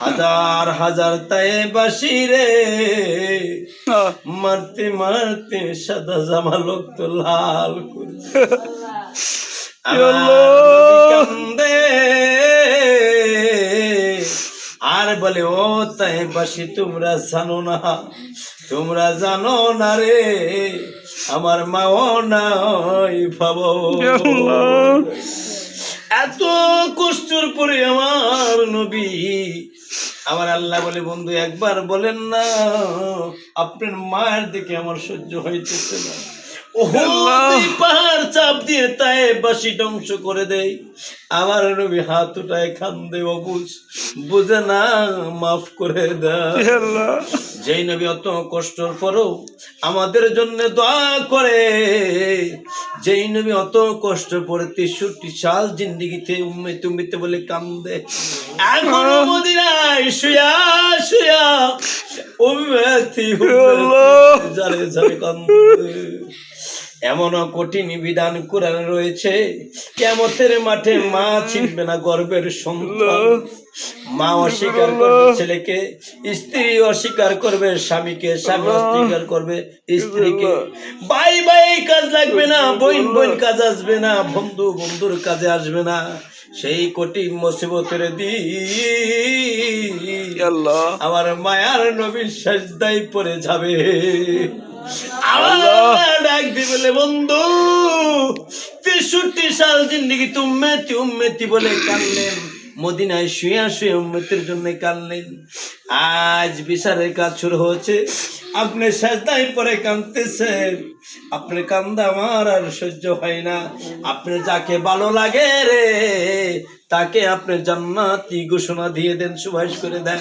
হাজার হাজার তায়েবাসী রে মারতে মারতে সাদা জামা রক্ত লাল করে কান্দে আর বলে ও তায়েবাসী তোমরা জানো না রে আমার মাও নাই ভাবো এত কষ্টের পরে আমার নবী আমার আল্লাহ বলে বন্ধু একবার বলেন না আপনার মায়ের দিকে আমার সহ্য হইতেছে না পাহাড় চাপ দিয়ে তায়েবাসী ধ্বংস করে দেয় আমার নবী হাত উঠায় কান্দে বুঝে না মাফ করে দেয় যেই নবী অত কষ্টের পরেও আমাদের জন্য দোয়া করে যেই নবী অত কষ্ট পরে 63 সাল জিন্দেগিতে উম্মতে বলে কান্দে এখনো মদিনায় শুয়া শুয়া উম্মতি জারে জারে কান্দে এমন কঠিন বিধান কোরআনে রয়েছে কিয়ামতের মাঠে মা চিনবে না গর্ভের সন্তান মা অস্বীকার করবে ছেলেকে স্ত্রী অস্বীকার করবে স্বামীকে স্বামী অস্বীকার করবে স্ত্রীকে ভাই ভাই কাজ লাগবে না বোন বোন কাজ আসবে না বন্ধু বন্ধুর কাজে আসবে না সেই কঠিন মুসিবতের দিন আমার মায়ার নবীর সাজদায় পড়ে যাবে ডাক দিবে বন্ধু 63 সাল জিন্দেগি উম্মতি বলে কানলেন মদিনায় শুয়ে শুয়ে উম্মতের জন্য কানলেন আজ বিচারের কাজ শুরু হচ্ছে আপনি সাজদায় পরে কাঁদতেছেন আপনার কান্দা আমার আর সহ্য হয় না আপনি যাকে ভালো লাগে রে তাকে আপনি জান্নাতি ঘোষণা দিয়ে দেন সুভাষ করে দেন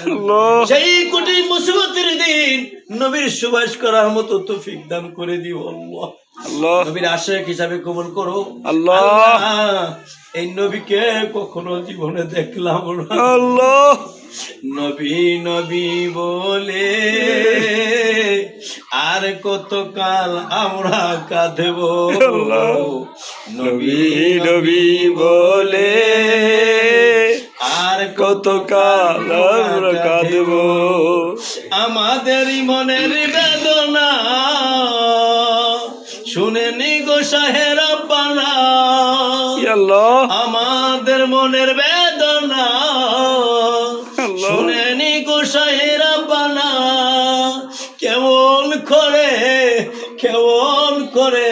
সেই কঠিন মুসিবতের দিন নবীর সুভাষ করার মতো তৌফিক দান করে দিও আল্লাহ নবীর আশিক হিসাবে কবুল করো আল্লাহ এই নবীকে কখনো জীবনে দেখলাম না আল্লাহ নবী নবী বলে আর কতকাল আমরা কাঁদব নবী নবী বলে আর কতকাল আমরা কাঁদব আমাদের মনের বেদনা শুনেনি গো শাহে রাব্বানা আমাদের মনের বেদনা শুনেনি গো শাহে রাব্বানা কেমন করে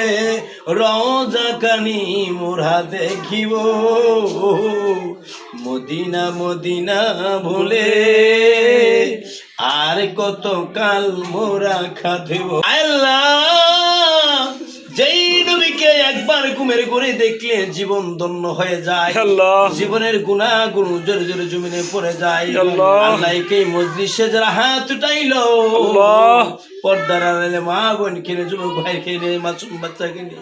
রওজা কানি মোরা দেখিব মদিনা মদিনা বলে আর কত কাল মোরা খাদেব আল্লাহ যেই নবীকে একবার ঘুমের ঘরে দেখলে জীবন ধন্য হয়ে যায় জীবনের গুনাহগুলো জোরে জোরে জমিনে পড়ে যায় আল্লাহ এই মজলিসে যারা হাত উঠাইলো পর্দার আড়ালে মা বোন কিনে যুবক ভাই কিনে মাসুম বাচ্চা কিনে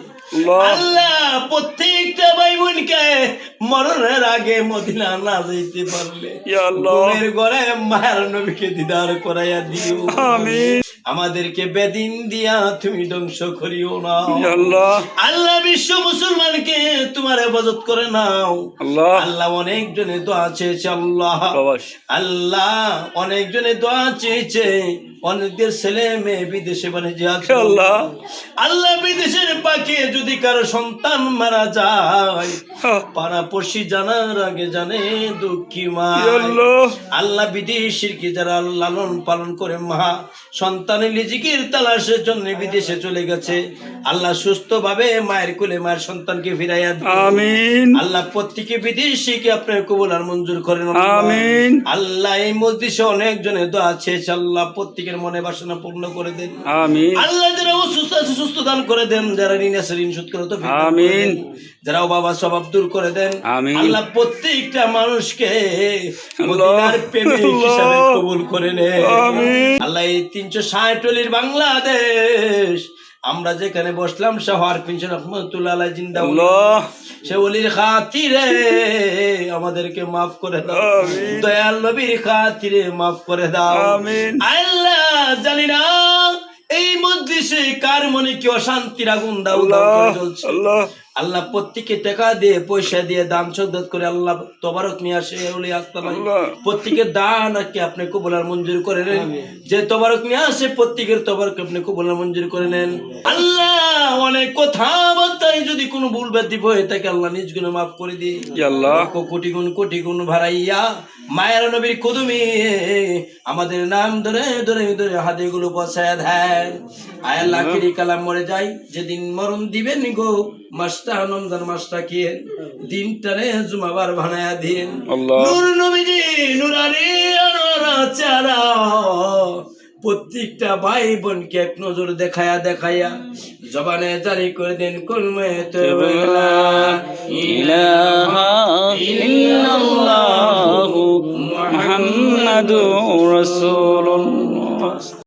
আল্লাহ প্রত্যেকটা ভাই বোনকে মরণের আগে মদিনা না যেতে পারলে ঘুমের ঘরে মায়ের নবীকে দিদার করাইয়া দিও আমিন আমাদেরকে বেদিন দিয়া তুমি ধ্বংস করিও না আল্লাহ বিশ্ব মুসলমানকে তোমার হেফাজত করে নাও আল্লাহ অনেক জনে দোয়া চেয়েছে আল্লাহ অনেক জনে দোয়া চেয়েছে অনেকদের ছেলে মেয়ে বিদেশে বাণিজ্য আছে আল্লাহ বিদেশের পাকে যদি কারো সন্তান মারা যায় পাড়াপড়শি জানার আগে জানে দুঃখী মা আল্লাহ বিদেশের কি যারা লালন পালন করে মা সন্তানের রিজিকের তালাশের জন্য বিদেশে চলে গেছে আল্লাহ সুস্থ ভাবে মায়ের কোলে মায়ের সন্তানকে ফিরাইয়া দিন আমিন আল্লাহ প্রত্যেকে বিদেশিকে আপনার কবুল আর মঞ্জুর করেন আমিন আল্লাহ এই মজলিসে অনেক জনে দোয়া চেয়েছে আল্লাহ প্রত্যেকের মনে বাসনা পূর্ণ করে দেন আমিন আল্লাহ যারা অসুস্থ আছে সুস্থ দান করে দেন যারা ঋণ আছে ঋণ শোধ করে তৌফিক আমিন যারা বাবা স্বভাব দূর করে দেন আল্লাহ প্রত্যেকটা মানুষকে মদিনার প্রেমিক হিসেবে কবুল করে নেন আমিন আল্লাহ এই 360 ওলির বাংলাদেশ আমরা যেখানে বসলাম শহর পিনশন রহমাতুল্লাহ আলাইহি জিন্দাউল্লাহ সে ওলির খাতিরে আমাদেরকে maaf করে দাও দয়াল নবীর খাতিরে maaf করে দাও আমিন আল্লাহ জানি না এই মজলিসে কার মনে কি অশান্তির আগুন দাও দাও করে জ্বলছে আল্লাহ প্রত্যেকে টাকা দিয়ে পয়সা দিয়ে দান সদ্দত করে আল্লাহ তবারক নিয়ে আসে ওলি আস্তালাই প্রত্যেকে দান আজকে আপনি কবুলার মঞ্জুর করে নেন যে তবারক নিয়ে আসে প্রত্যেকের তবারক আপনি কবুলার মঞ্জুর করে নেন আল্লাহ অনেক কথা বার্তায় যদি কোনো ভুল ব্যতীত হয়ে থাকে আল্লাহ নিজ গুণে মাফ করে দিই আল্লাহ কোটি গুণ ভাড়াইয়া মায়ের নবীর কদমে আমাদের নাম ধরে ধরে ধরে হাতে গুলো পৌঁছায় দেন আয় আল্লাহ আখিরি কালাম মরে যাই যেদিন মরণ দিবেন গো মাসটা রমজান মাসটা কি দিনটারে জুমাবার বানায়া দিন নূর নবীজি নুরানি আনোয়ারা চারা প্রত্যেকটা ভাই বোনকে এক নজর দেখায়া দেখায়া জবানে জারি করে দেন কলমে তওবা ইলাহা ইল্লাল্লাহু মুহাম্মাদুর রাসূলুল্লাহ।